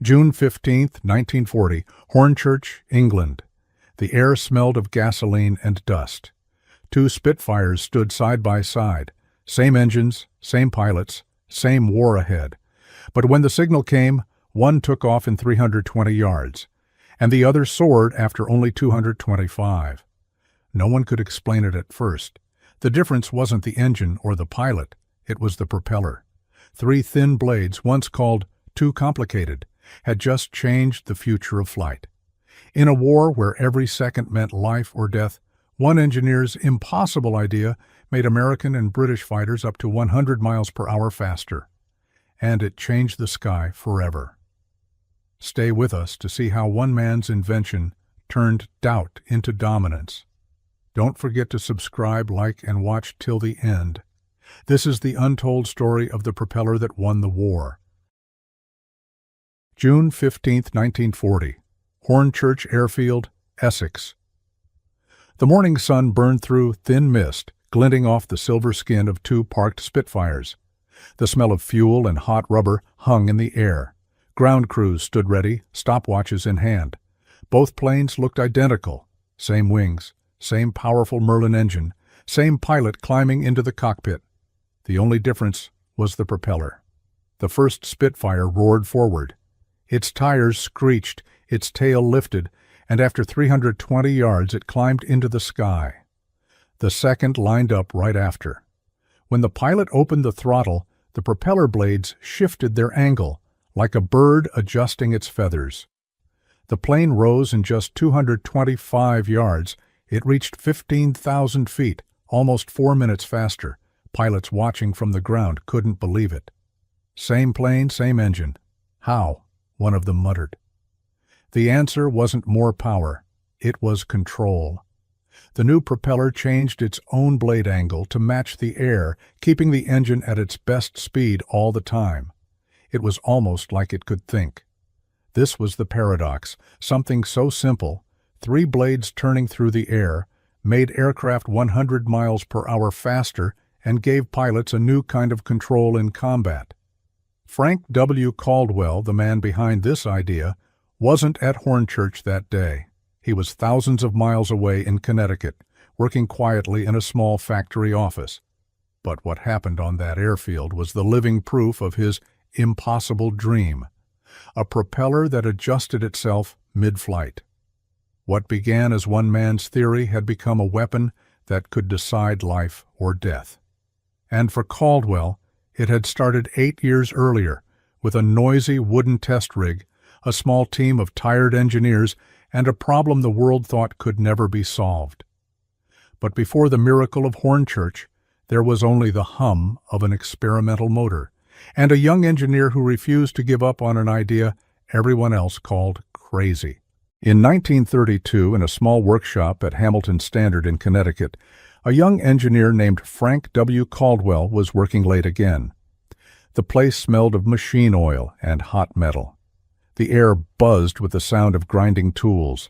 June 15, 1940, Hornchurch, England. The air smelled of gasoline and dust. Two Spitfires stood side by side. Same engines, same pilots, same war ahead. But when the signal came, one took off in 320 yards, and the other soared after only 225. No one could explain it at first. The difference wasn't the engine or the pilot, it was the propeller. Three thin blades, once called too complicated, had just changed the future of flight. In a war where every second meant life or death, one engineer's impossible idea made American and British fighters up to 100 miles per hour faster. And it changed the sky forever. Stay with us to see how one man's invention turned doubt into dominance. Don't forget to subscribe, like, and watch till the end. This is the untold story of the propeller that won the war. June 15, 1940. Hornchurch Airfield, Essex. The morning sun burned through thin mist, glinting off the silver skin of two parked Spitfires. The smell of fuel and hot rubber hung in the air. Ground crews stood ready, stopwatches in hand. Both planes looked identical. Same wings, same powerful Merlin engine, same pilot climbing into the cockpit. The only difference was the propeller. The first Spitfire roared forward. Its tires screeched, its tail lifted, and after 320 yards it climbed into the sky. The second lined up right after. When the pilot opened the throttle, the propeller blades shifted their angle, like a bird adjusting its feathers. The plane rose in just 225 yards. It reached 15,000 feet, almost 4 minutes faster. Pilots watching from the ground couldn't believe it. Same plane, same engine. How? One of them muttered. The answer wasn't more power. It was control. The new propeller changed its own blade angle to match the air, keeping the engine at its best speed all the time. It was almost like it could think. This was the paradox. Something so simple, three blades turning through the air, made aircraft 100 miles per hour faster and gave pilots a new kind of control in combat. Frank W. Caldwell, the man behind this idea, wasn't at Hornchurch that day. He was thousands of miles away in Connecticut, working quietly in a small factory office. But what happened on that airfield was the living proof of his impossible dream, a propeller that adjusted itself mid-flight. What began as one man's theory had become a weapon that could decide life or death. And for Caldwell, it had started 8 years earlier, with a noisy wooden test rig, a small team of tired engineers, and a problem the world thought could never be solved. But before the miracle of Hornchurch, there was only the hum of an experimental motor, and a young engineer who refused to give up on an idea everyone else called crazy. In 1932, in a small workshop at Hamilton Standard in Connecticut, a young engineer named Frank W. Caldwell was working late again. The place smelled of machine oil and hot metal. The air buzzed with the sound of grinding tools.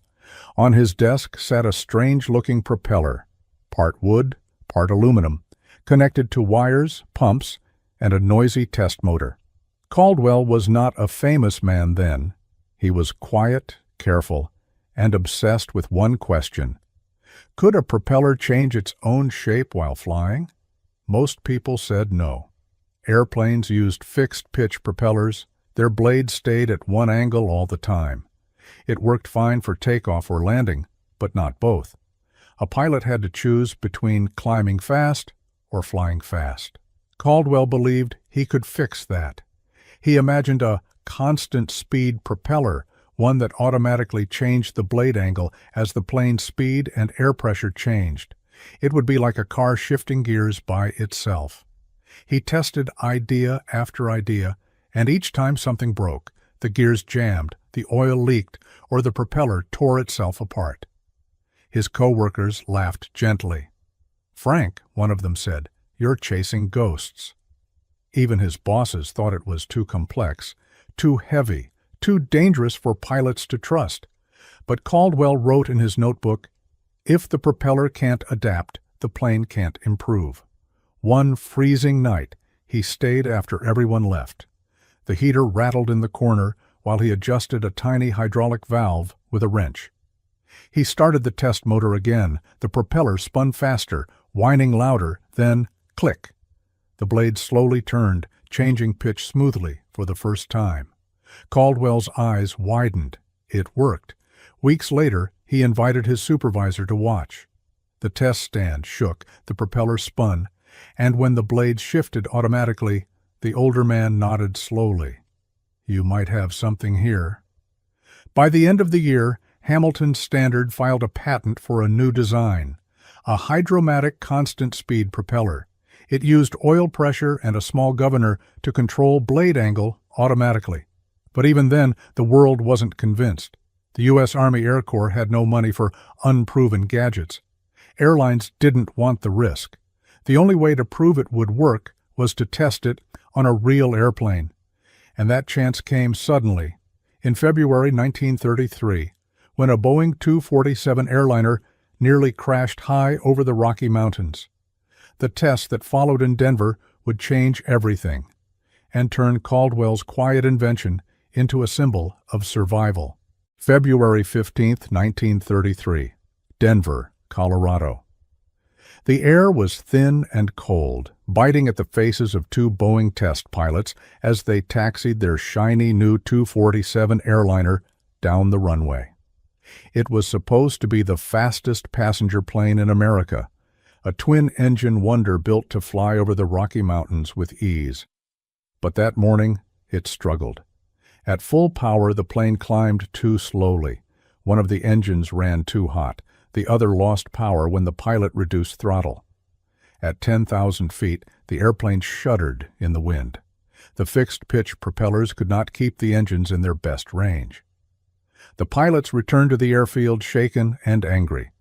On his desk sat a strange-looking propeller, part wood, part aluminum, connected to wires, pumps, and a noisy test motor. Caldwell was not a famous man then. He was quiet, careful, and obsessed with one question. Could a propeller change its own shape while flying? Most people said no. Airplanes used fixed-pitch propellers. Their blades stayed at one angle all the time. It worked fine for takeoff or landing, but not both. A pilot had to choose between climbing fast or flying fast. Caldwell believed he could fix that. He imagined a constant-speed propeller, one that automatically changed the blade angle as the plane's speed and air pressure changed. It would be like a car shifting gears by itself. He tested idea after idea, and each time something broke. The gears jammed, the oil leaked, or the propeller tore itself apart. His co-workers laughed gently. "Frank," one of them said, "you're chasing ghosts." Even his bosses thought it was too complex, too heavy, too dangerous for pilots to trust. But Caldwell wrote in his notebook, "If the propeller can't adapt, the plane can't improve." One freezing night, he stayed after everyone left. The heater rattled in the corner, while he adjusted a tiny hydraulic valve with a wrench. He started the test motor again. The propeller spun faster, whining louder, then click. The blade slowly turned, changing pitch smoothly for the first time. Caldwell's eyes widened. It worked. Weeks later, he invited his supervisor to watch. The test stand shook, the propeller spun, and when the blades shifted automatically, the older man nodded slowly. "You might have something here." By the end of the year, Hamilton Standard filed a patent for a new design, a hydromatic constant-speed propeller. It used oil pressure and a small governor to control blade angle automatically. But even then, the world wasn't convinced. The U.S. Army Air Corps had no money for unproven gadgets. Airlines didn't want the risk. The only way to prove it would work was to test it on a real airplane. And that chance came suddenly, in February 1933, when a Boeing 247 airliner nearly crashed high over the Rocky Mountains. The test that followed in Denver would change everything and turn Caldwell's quiet invention into a symbol of survival. February 15, 1933, Denver, Colorado. The air was thin and cold, biting at the faces of two Boeing test pilots as they taxied their shiny new 247 airliner down the runway. It was supposed to be the fastest passenger plane in America, a twin-engine wonder built to fly over the Rocky Mountains with ease. But that morning, it struggled. At full power, the plane climbed too slowly. One of the engines ran too hot. The other lost power when the pilot reduced throttle. At 10,000 feet, the airplane shuddered in the wind. The fixed-pitch propellers could not keep the engines in their best range. The pilots returned to the airfield shaken and angry.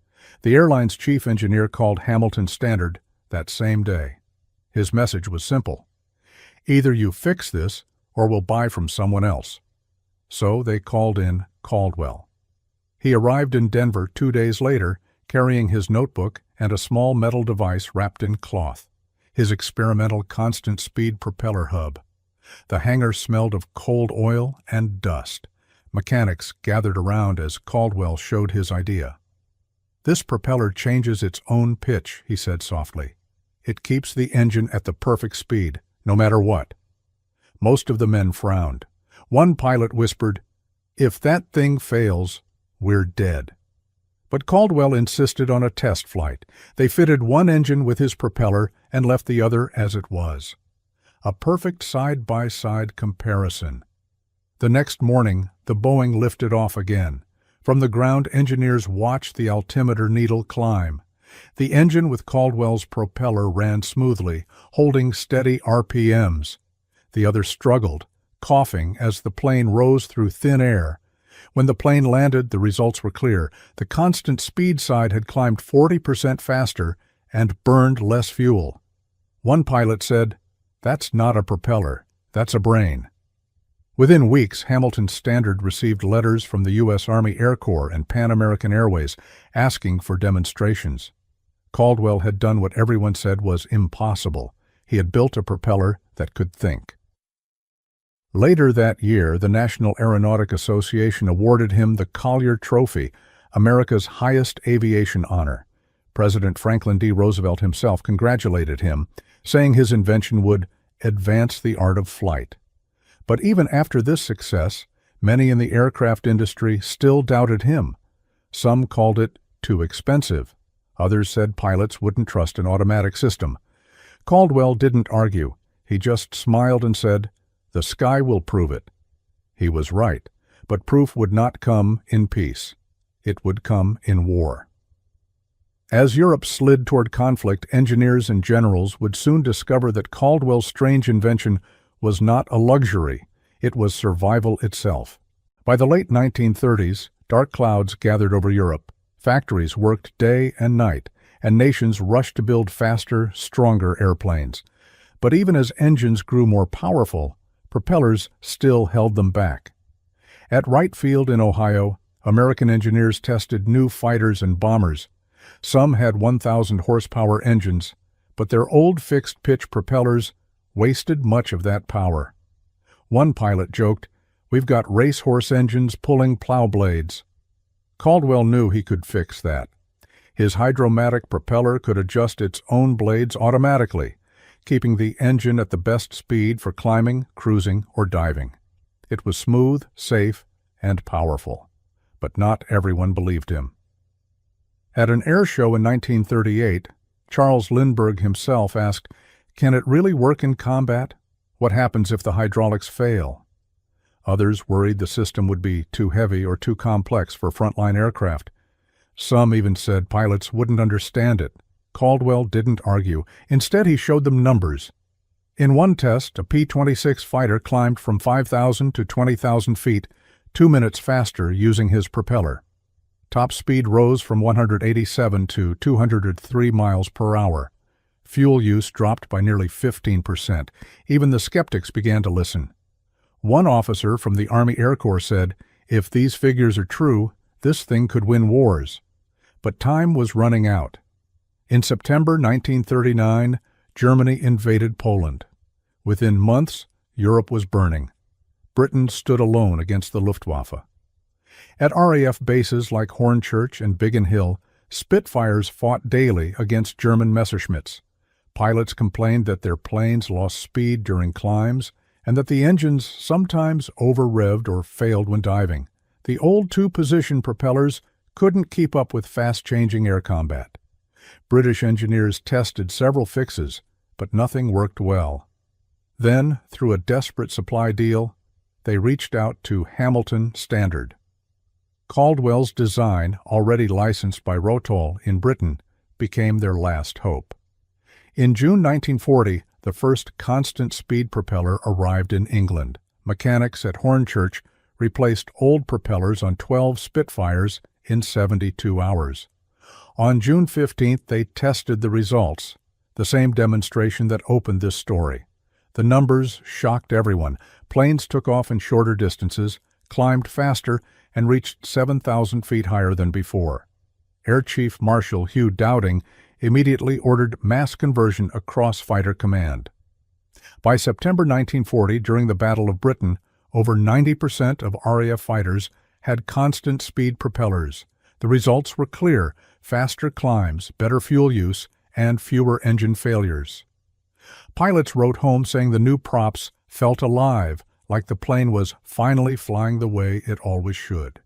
The airline's chief engineer called Hamilton Standard that same day. His message was simple: either you fix this or we'll buy from someone else. So they called in Caldwell. He arrived in Denver 2 days later, carrying his notebook and a small metal device wrapped in cloth, his experimental constant-speed propeller hub. The hangar smelled of cold oil and dust. Mechanics gathered around as Caldwell showed his idea. "This propeller changes its own pitch," he said softly. "It keeps the engine at the perfect speed, no matter what." Most of the men frowned. One pilot whispered, "If that thing fails, we're dead." But Caldwell insisted on a test flight. They fitted one engine with his propeller and left the other as it was. A perfect side-by-side comparison. The next morning, the Boeing lifted off again. From the ground, engineers watched the altimeter needle climb. The engine with Caldwell's propeller ran smoothly, holding steady RPMs. The other struggled, coughing as the plane rose through thin air. When the plane landed, the results were clear. The constant speed side had climbed 40% faster and burned less fuel. One pilot said, "That's not a propeller, that's a brain." Within weeks, Hamilton Standard received letters from the U.S. Army Air Corps and Pan American Airways asking for demonstrations. Caldwell had done what everyone said was impossible. He had built a propeller that could think. Later that year, the National Aeronautic Association awarded him the Collier Trophy, America's highest aviation honor. President Franklin D. Roosevelt himself congratulated him, saying his invention would advance the art of flight. But even after this success, many in the aircraft industry still doubted him. Some called it too expensive. Others said pilots wouldn't trust an automatic system. Caldwell didn't argue. He just smiled and said, "The sky will prove it." He was right, but proof would not come in peace. It would come in war. As Europe slid toward conflict, engineers and generals would soon discover that Caldwell's strange invention was not a luxury, it was survival itself. By the late 1930s, dark clouds gathered over Europe. Factories worked day and night, and nations rushed to build faster, stronger airplanes. But even as engines grew more powerful, propellers still held them back. At Wright Field in Ohio, American engineers tested new fighters and bombers. Some had 1,000 horsepower engines, but their old fixed-pitch propellers wasted much of that power. One pilot joked, We've got racehorse engines pulling plow blades." Caldwell knew he could fix that. His hydromatic propeller could adjust its own blades automatically, keeping the engine at the best speed for climbing, cruising, or diving. It was smooth, safe, and powerful. But not everyone believed him. At an air show in 1938, Charles Lindbergh himself asked, "Can it really work in combat? What happens if the hydraulics fail?" Others worried the system would be too heavy or too complex for frontline aircraft. Some even said pilots wouldn't understand it. Caldwell didn't argue. Instead, he showed them numbers. In one test, a P-26 fighter climbed from 5,000 to 20,000 feet, 2 minutes faster using his propeller. Top speed rose from 187 to 203 miles per hour. Fuel use dropped by nearly 15%. Even the skeptics began to listen. One officer from the Army Air Corps said, "If these figures are true, this thing could win wars." But time was running out. In September 1939, Germany invaded Poland. Within months, Europe was burning. Britain stood alone against the Luftwaffe. At RAF bases like Hornchurch and Biggin Hill, Spitfires fought daily against German Messerschmitts. Pilots complained that their planes lost speed during climbs and that the engines sometimes over-revved or failed when diving. The old two-position propellers couldn't keep up with fast-changing air combat. British engineers tested several fixes, but nothing worked well. Then, through a desperate supply deal, they reached out to Hamilton Standard. Caldwell's design, already licensed by Rotol in Britain, became their last hope. In June 1940, the first constant-speed propeller arrived in England. Mechanics at Hornchurch replaced old propellers on 12 Spitfires in 72 hours. On June 15th, they tested the results, the same demonstration that opened this story. The numbers shocked everyone. Planes took off in shorter distances, climbed faster, and reached 7,000 feet higher than before. Air Chief Marshal Hugh Dowding immediately ordered mass conversion across fighter command. By September 1940, during the Battle of Britain, over 90% of RAF fighters had constant-speed propellers. The results were clear: faster climbs, better fuel use, and fewer engine failures. Pilots wrote home saying the new props felt alive, like the plane was finally flying the way it always should.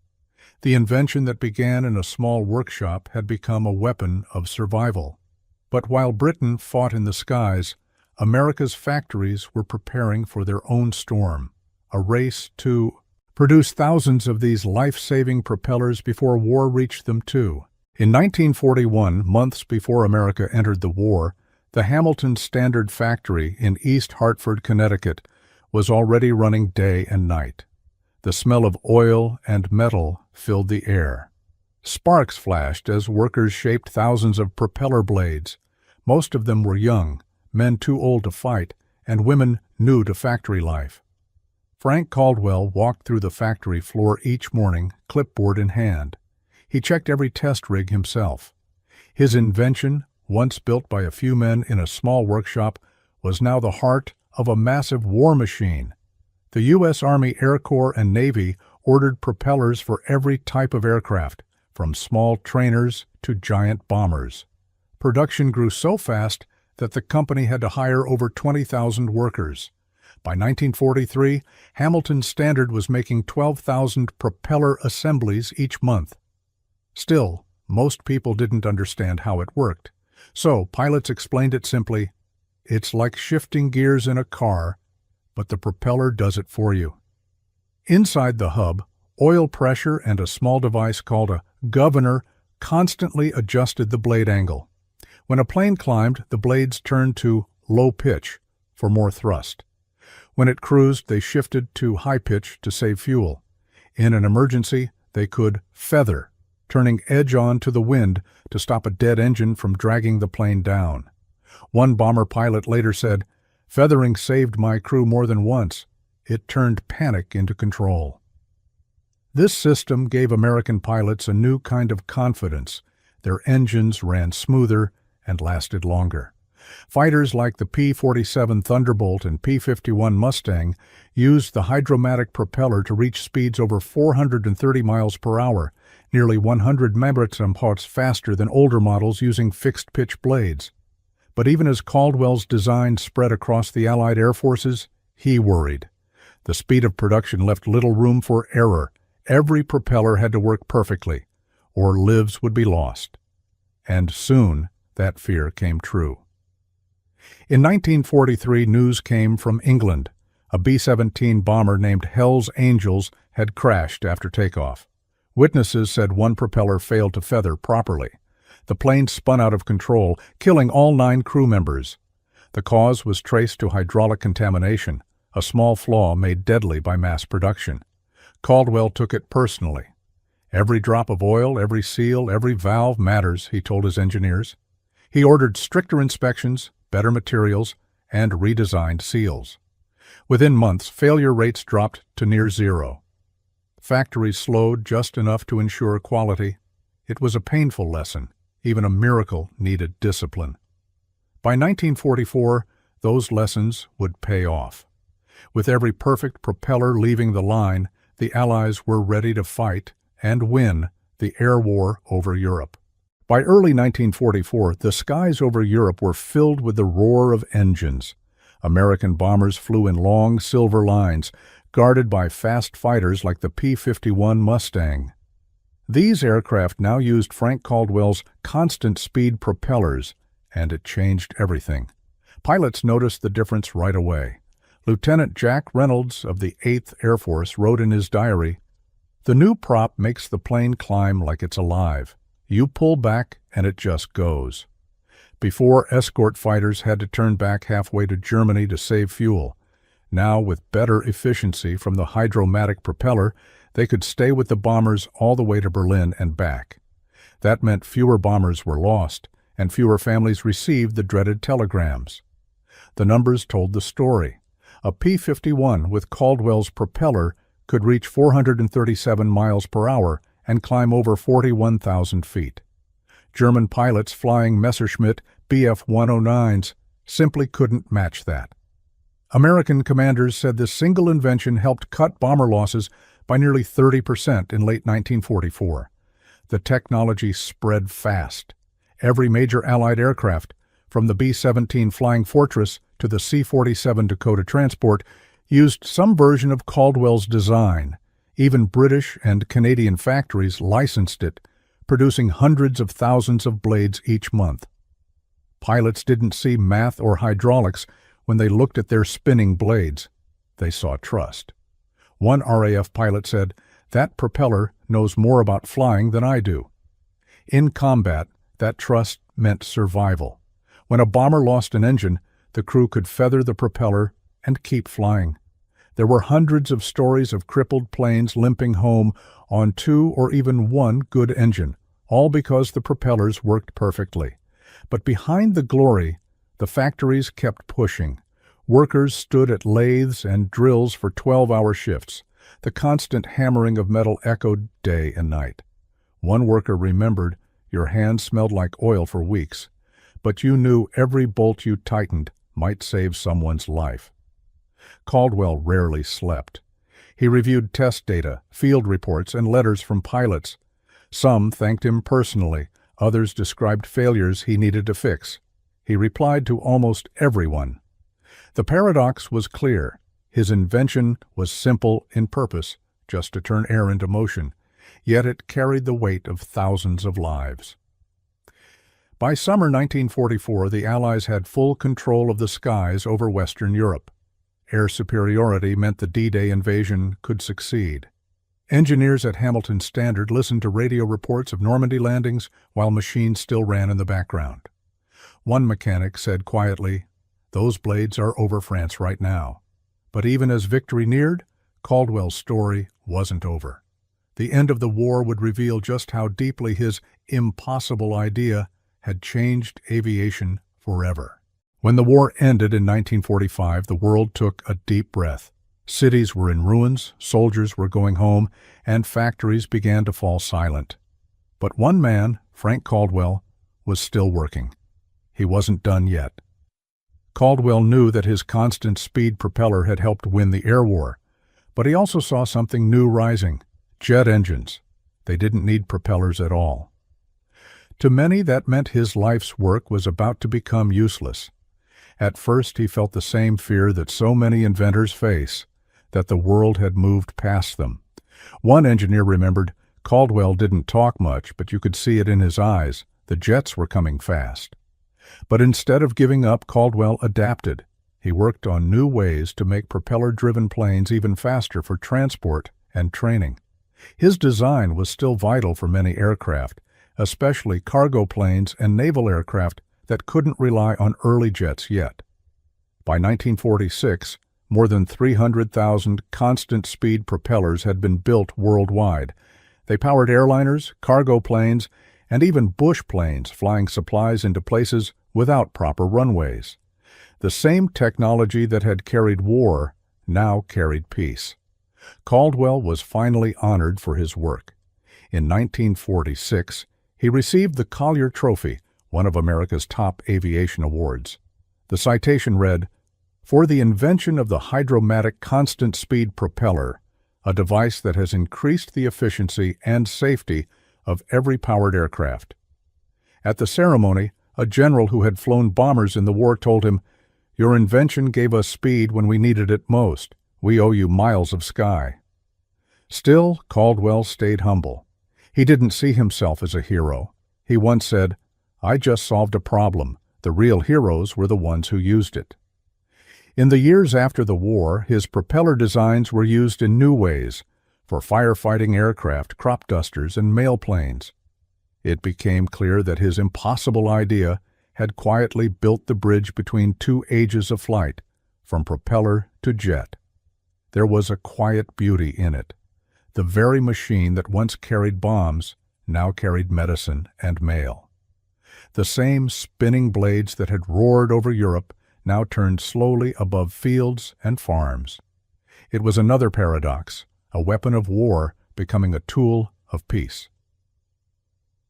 The invention that began in a small workshop had become a weapon of survival. But while Britain fought in the skies, America's factories were preparing for their own storm, a race to produce thousands of these life-saving propellers before war reached them too. In 1941, months before America entered the war, the Hamilton Standard factory in East Hartford, Connecticut, was already running day and night. The smell of oil and metal filled the air. Sparks flashed as workers shaped thousands of propeller blades. Most of them were young, men too old to fight, and women new to factory life. Frank Caldwell walked through the factory floor each morning, clipboard in hand. He checked every test rig himself. His invention, once built by a few men in a small workshop, was now the heart of a massive war machine. The U.S. Army Air Corps and Navy ordered propellers for every type of aircraft, from small trainers to giant bombers. Production grew so fast that the company had to hire over 20,000 workers. By 1943, Hamilton Standard was making 12,000 propeller assemblies each month. Still, most people didn't understand how it worked. So pilots explained it simply: it's like shifting gears in a car, but the propeller does it for you. Inside the hub, oil pressure and a small device called a governor constantly adjusted the blade angle. When a plane climbed, the blades turned to low pitch for more thrust. When it cruised, they shifted to high pitch to save fuel. In an emergency, they could feather, turning edge on to the wind to stop a dead engine from dragging the plane down. One bomber pilot later said, "Feathering saved my crew more than once. It turned panic into control." This system gave American pilots a new kind of confidence. Their engines ran smoother and lasted longer. Fighters like the P-47 Thunderbolt and P-51 Mustang used the hydromatic propeller to reach speeds over 430 miles per hour, nearly 100 MPH faster than older models using fixed-pitch blades. But even as Caldwell's design spread across the Allied air forces, he worried. The speed of production left little room for error. Every propeller had to work perfectly, or lives would be lost. And soon, that fear came true. In 1943, news came from England. A B-17 bomber named Hell's Angels had crashed after takeoff. Witnesses said one propeller failed to feather properly. The plane spun out of control, killing all 9 crew members. The cause was traced to hydraulic contamination, a small flaw made deadly by mass production. Caldwell took it personally. Every drop of oil, every seal, every valve matters, he told his engineers. He ordered stricter inspections, better materials, and redesigned seals. Within months, failure rates dropped to near zero. Factories slowed just enough to ensure quality. It was a painful lesson. Even a miracle needed discipline. By 1944, those lessons would pay off. With every perfect propeller leaving the line, the Allies were ready to fight and win the air war over Europe. By early 1944, the skies over Europe were filled with the roar of engines. American bombers flew in long silver lines, guarded by fast fighters like the P-51 Mustang. These aircraft now used Frank Caldwell's constant-speed propellers, and it changed everything. Pilots noticed the difference right away. Lieutenant Jack Reynolds of the 8th Air Force wrote in his diary, "The new prop makes the plane climb like it's alive. You pull back, and it just goes." Before, escort fighters had to turn back halfway to Germany to save fuel. Now, with better efficiency from the hydromatic propeller, they could stay with the bombers all the way to Berlin and back. That meant fewer bombers were lost, and fewer families received the dreaded telegrams. The numbers told the story. A P-51 with Caldwell's propeller could reach 437 miles per hour and climb over 41,000 feet. German pilots flying Messerschmitt Bf-109s simply couldn't match that. American commanders said this single invention helped cut bomber losses by nearly 30% in late 1944. The technology spread fast. Every major Allied aircraft, from the B-17 Flying Fortress to the C-47 Dakota Transport, used some version of Caldwell's design. Even British and Canadian factories licensed it, producing hundreds of thousands of blades each month. Pilots didn't see math or hydraulics when they looked at their spinning blades. They saw trust. One RAF pilot said, "That propeller knows more about flying than I do." In combat, that trust meant survival. When a bomber lost an engine, the crew could feather the propeller and keep flying. There were hundreds of stories of crippled planes limping home on 2 or even 1 good engine, all because the propellers worked perfectly. But behind the glory, the factories kept pushing. Workers stood at lathes and drills for 12-hour shifts. The constant hammering of metal echoed day and night. One worker remembered, "Your hands smelled like oil for weeks, but you knew every bolt you tightened might save someone's life." Caldwell rarely slept. He reviewed test data, field reports, and letters from pilots. Some thanked him personally, others described failures he needed to fix. He replied to almost everyone. The paradox was clear. His invention was simple in purpose, just to turn air into motion, yet it carried the weight of thousands of lives. By summer 1944, the Allies had full control of the skies over Western Europe. Air superiority meant the D-Day invasion could succeed. Engineers at Hamilton Standard listened to radio reports of Normandy landings while machines still ran in the background. One mechanic said quietly, "Those blades are over France right now." But even as victory neared, Caldwell's story wasn't over. The end of the war would reveal just how deeply his impossible idea had changed aviation forever. When the war ended in 1945, the world took a deep breath. Cities were in ruins, soldiers were going home, and factories began to fall silent. But one man, Frank Caldwell, was still working. He wasn't done yet. Caldwell knew that his constant speed propeller had helped win the air war, but he also saw something new rising: jet engines. They didn't need propellers at all. To many, that meant his life's work was about to become useless. At first, he felt the same fear that so many inventors face, that the world had moved past them. One engineer remembered, Caldwell didn't talk much, but you could see it in his eyes. The jets were coming fast. But instead of giving up, Caldwell adapted. He worked on new ways to make propeller-driven planes even faster for transport and training. His design was still vital for many aircraft, especially cargo planes and naval aircraft that couldn't rely on early jets yet. By 1946, more than 300,000 constant-speed propellers had been built worldwide. They powered airliners, cargo planes, and even bush planes flying supplies into places without proper runways. The same technology that had carried war now carried peace. Caldwell was finally honored for his work. In 1946, he received the Collier Trophy, one of America's top aviation awards. The citation read, "For the invention of the hydromatic constant-speed propeller, a device that has increased the efficiency and safety of every powered aircraft." At the ceremony, a general who had flown bombers in the war told him, "Your invention gave us speed when we needed it most. We owe you miles of sky." Still, Caldwell stayed humble. He didn't see himself as a hero. He once said, "I just solved a problem. The real heroes were the ones who used it." In the years after the war, his propeller designs were used in new ways, for firefighting aircraft, crop dusters, and mail planes. It became clear that his impossible idea had quietly built the bridge between two ages of flight, from propeller to jet. There was a quiet beauty in it. The very machine that once carried bombs now carried medicine and mail. The same spinning blades that had roared over Europe now turned slowly above fields and farms. It was another paradox, a weapon of war becoming a tool of peace.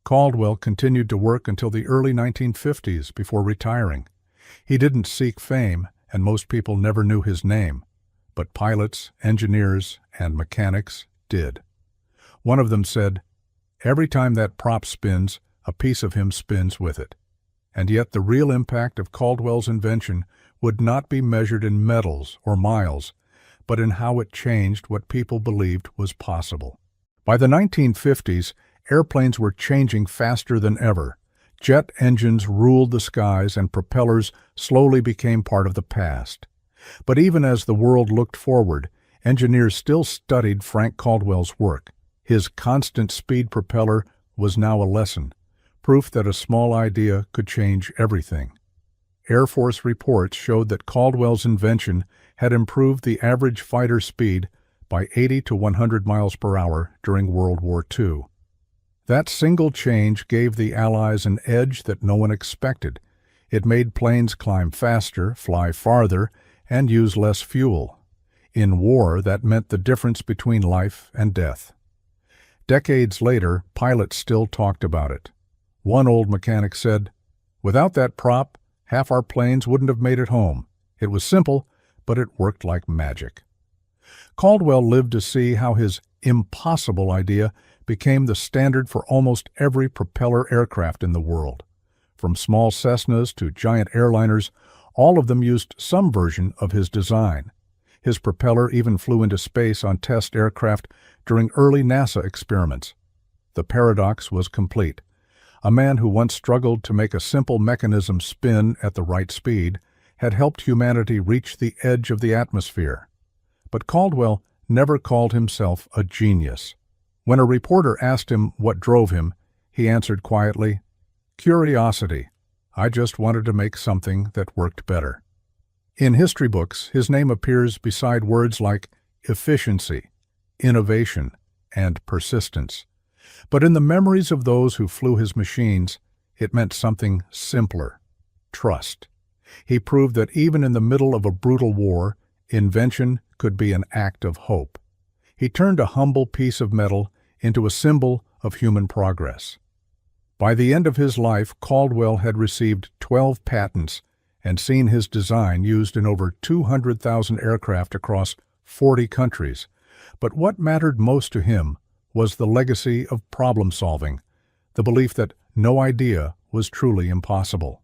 Caldwell continued to work until the early 1950s before retiring. He didn't seek fame, and most people never knew his name, but pilots, engineers, and mechanics did. One of them said, "Every time that prop spins, a piece of him spins with it." And yet the real impact of Caldwell's invention would not be measured in medals or miles, but in how it changed what people believed was possible. By the 1950s, airplanes were changing faster than ever. Jet engines ruled the skies and propellers slowly became part of the past. But even as the world looked forward, engineers still studied Frank Caldwell's work. His constant-speed propeller was now a lesson, proof that a small idea could change everything. Air Force reports showed that Caldwell's invention had improved the average fighter speed by 80 to 100 miles per hour during World War II. That single change gave the Allies an edge that no one expected. It made planes climb faster, fly farther, and use less fuel. In war, that meant the difference between life and death. Decades later, pilots still talked about it. One old mechanic said, "Without that prop, half our planes wouldn't have made it home. It was simple, but it worked like magic." Caldwell lived to see how his impossible idea became the standard for almost every propeller aircraft in the world. From small Cessnas to giant airliners, all of them used some version of his design. His propeller even flew into space on test aircraft during early NASA experiments. The paradox was complete. A man who once struggled to make a simple mechanism spin at the right speed had helped humanity reach the edge of the atmosphere. But Caldwell never called himself a genius. When a reporter asked him what drove him, he answered quietly, "Curiosity. I just wanted to make something that worked better." In history books, his name appears beside words like efficiency, innovation, and persistence. But in the memories of those who flew his machines, it meant something simpler: trust. He proved that even in the middle of a brutal war, invention could be an act of hope. He turned a humble piece of metal into a symbol of human progress. By the end of his life, Caldwell had received 12 patents and seen his design used in over 200,000 aircraft across 40 countries. But what mattered most to him was the legacy of problem-solving, the belief that no idea was truly impossible.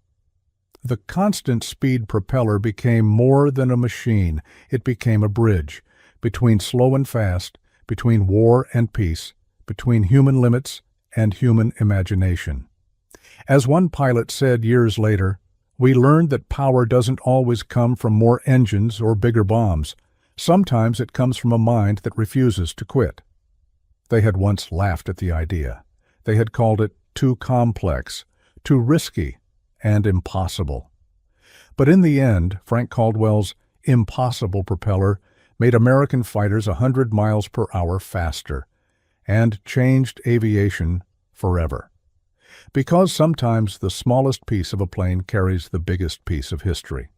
The constant speed propeller became more than a machine. It became a bridge between slow and fast, between war and peace, between human limits and human imagination. As one pilot said years later, "We learned that power doesn't always come from more engines or bigger bombs. Sometimes it comes from a mind that refuses to quit." They had once laughed at the idea. They had called it too complex, too risky, and impossible. But in the end, Frank Caldwell's impossible propeller made American fighters 100 miles per hour faster and changed aviation forever. Because sometimes the smallest piece of a plane carries the biggest piece of history.